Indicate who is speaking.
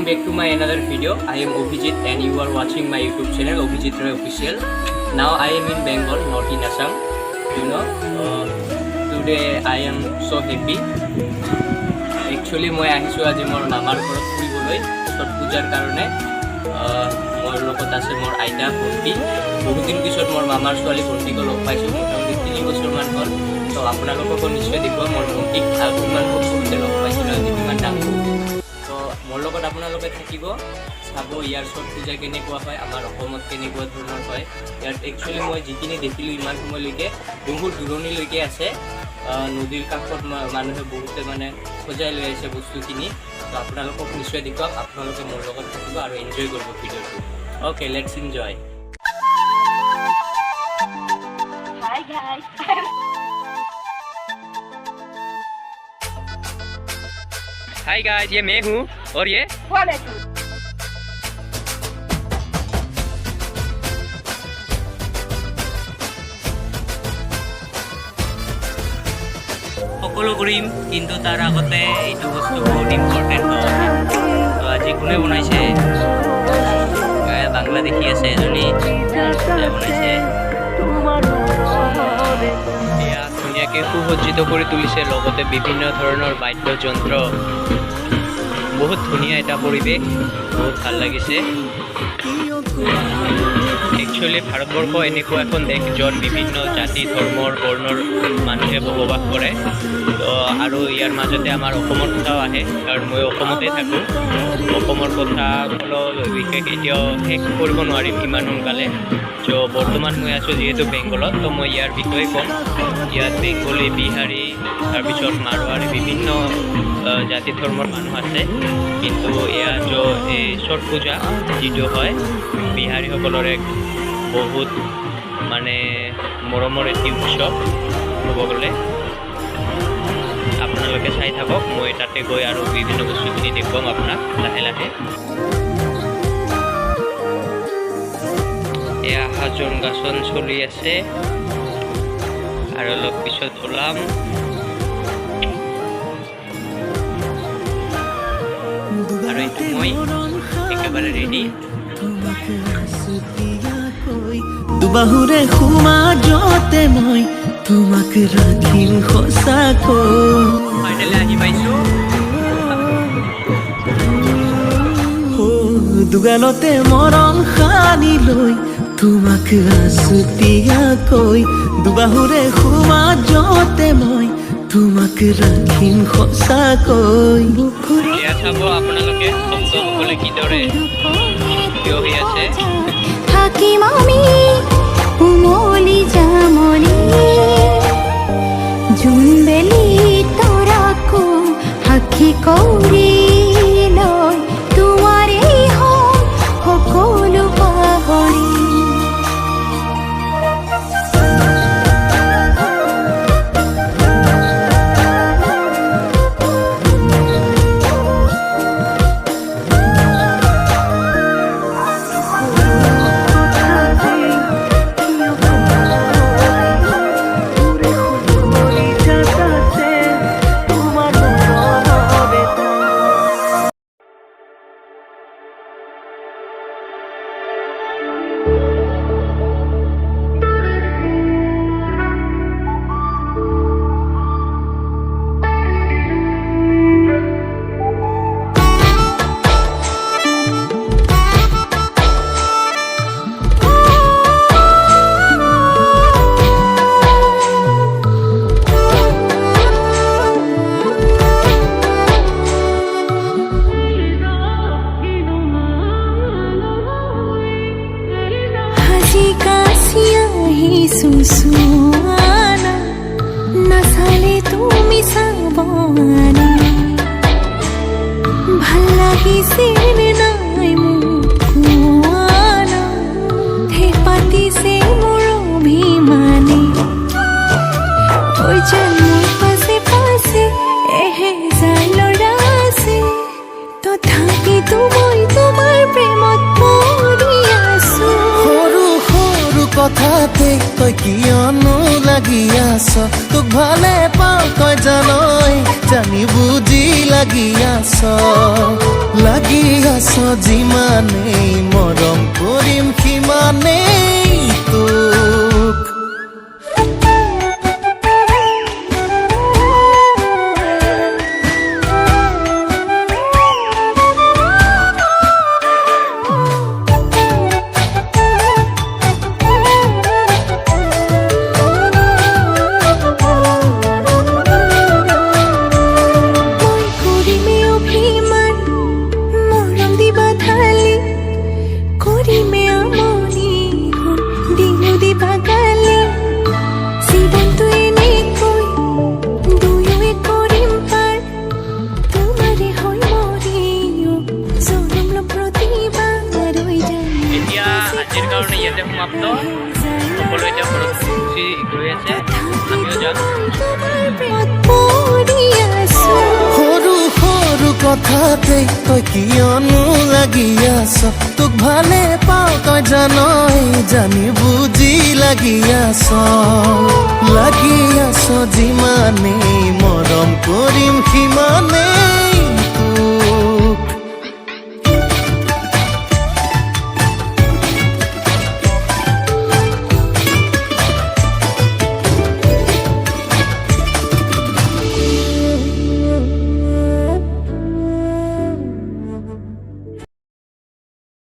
Speaker 1: back to my another video. I am Obhijit and you are watching my YouTube channel Obhijit Roy Official. Now I am in Bengal, not in Assam. You know, today I am so happy. Actually, মই আহিছোঁ আজি মোৰ মামাৰ ঘৰত ফুৰিবলৈ ছট পূজাৰ কাৰণে। মোৰ লগত আছে মোৰ আইতা ভণ্টি। বহুত দিন পিছত মোৰ মামাৰ ছোৱালী ভণ্টিক লগ পাইছোঁ, মোটামুটি 3 বছৰমান হ'ল। তো আপোনালোককো নিশ্চয় দেখুৱা মোৰ ভণ্টিক কিমান সৰুতে লগ পাইছিলোঁ, আজি কিমান ডাঙৰ। তো মোৰ লগত আপোনালোকে থাকিব, চাব ইয়াৰ ছট পূজা কেনেকুৱা হয়, আমাৰ অসমত কেনেকুৱা ধৰণৰ হয়। ইয়াত একচুৱেলি মই যিখিনি দেখিলোঁ ইমান সময়লৈকে বহুত দূৰণিলৈকে আছে। নদীৰ কাষত মানুহে বহুতে মানে সজাই লৈ আছে বস্তুখিনি। তো আপোনালোকক নিশ্চয় দেখুৱাম, আপোনালোকে মোৰ লগত থাকিব আৰু এনজয় কৰিব ভিডিঅ'টো। Okay, let's enjoy.
Speaker 2: Hi guys.
Speaker 1: Hi guys, ये मैं हूँ और ये
Speaker 2: What are you?
Speaker 1: সকলো কৰিম, কিন্তু তাৰ আগতে এইটো বস্তু বহুত ইম্পৰ্টেণ্ট হয়। তো আজি কোনে বনাইছে? বাংলাদেশী আছে এজনী বনাইছে। এয়া ধুনীয়াকৈ সুসজ্জিত কৰি তুলিছে, লগতে বিভিন্ন ধৰণৰ বাদ্যযন্ত্ৰ। বহুত ধুনীয়া এটা পৰিৱেশ, বহুত ভাল লাগিছে। একচুৱেলি ভাৰতবৰ্ষ এনেকুৱা এখন দেশ য'ত বিভিন্ন জাতি ধৰ্মৰ বৰ্ণৰ মানুহে বসবাস কৰে। তো আৰু ইয়াৰ মাজতে আমাৰ অসমৰ কথাও আহে, কাৰণ মই অসমতে থাকোঁ। অসমৰ কথা বিশেষ এতিয়াও শেষ কৰিব নোৱাৰিম ইমান সোনকালে। ত' বৰ্তমান মই আছোঁ যিহেতু বেংগলত, তো মই ইয়াৰ বিষয়ে ক'ম। ইয়াত বেংগলী, বিহাৰী, তাৰপিছত মাৰোৱাৰী বিভিন্ন জাতি ধৰ্মৰ মানুহ আছে। কিন্তু এয়া এই ছট পূজা যিটো হয় বিহাৰীসকলৰ এক বহুত মানে মৰমৰ এটি উৎসৱ ক'ব গ'লে। আপোনালোকে চাই থাকক, মই তাতে গৈ আৰু বিভিন্ন বস্তুখিনি দেখুৱাম আপোনাক লাহে লাহে। এয়া হাজন গাছন চলি আছে আৰু অলপ পিছত ওলাম। আৰু এইটো মই একেবাৰে ৰেডি।
Speaker 3: দুবাহুৰে সমাজতে মই তোমাক ৰাখিম সঁচাকৈ।
Speaker 1: ফাইনেলি আহি পাইছোঁ।
Speaker 3: দুগালতে মৰম সানি লৈ তোমাক আছুতীয়াকৈ। দুবাহুৰে সমাজতে মই তোমাক ৰাখিম সঁচাকৈ।
Speaker 1: এয়া চাব আপোনালোকে ভক্তসকলে কিদৰে থিয় হৈ আছে।
Speaker 4: থাকিম আমি উমলি যামলি জোনবেলি তৰাকো সাক্ষী কৰি লৈ তোমাৰেই হম সকলো পাহৰি। সুসুয়ানা নাচালে তুমি চাবনে ভাল লাগিছিল নাই মোক কোৱানা হে পাতিছে মোৰ অভিমানে থৈ যাম মোৰ পাছে পাছে এহেজাৰ ল'ৰা আছে তথাপিতো মই তোমাৰ প্ৰেমত পৰি আছো।
Speaker 3: সৰু সৰু কথাতে তই কিয়নো লাগি আছ তোক ভালে পাওঁ তই জানই জানি বুজি লাগি আছ যিমানেই মৰম কৰিম সিমানেই তোক
Speaker 1: আজিৰ কাৰণে ইয়াতে সমাপ্ত সকলো এতিয়া ঘৰত গুচি গৈ আছে আমিও যাম
Speaker 3: সৰু সৰু কথাতে তই কিয়নো লাগি আছ তোক ভালে পাওঁ তই জানই জানি বুজি লাগি আছ যিমানেই মৰম কৰিম সিমানেই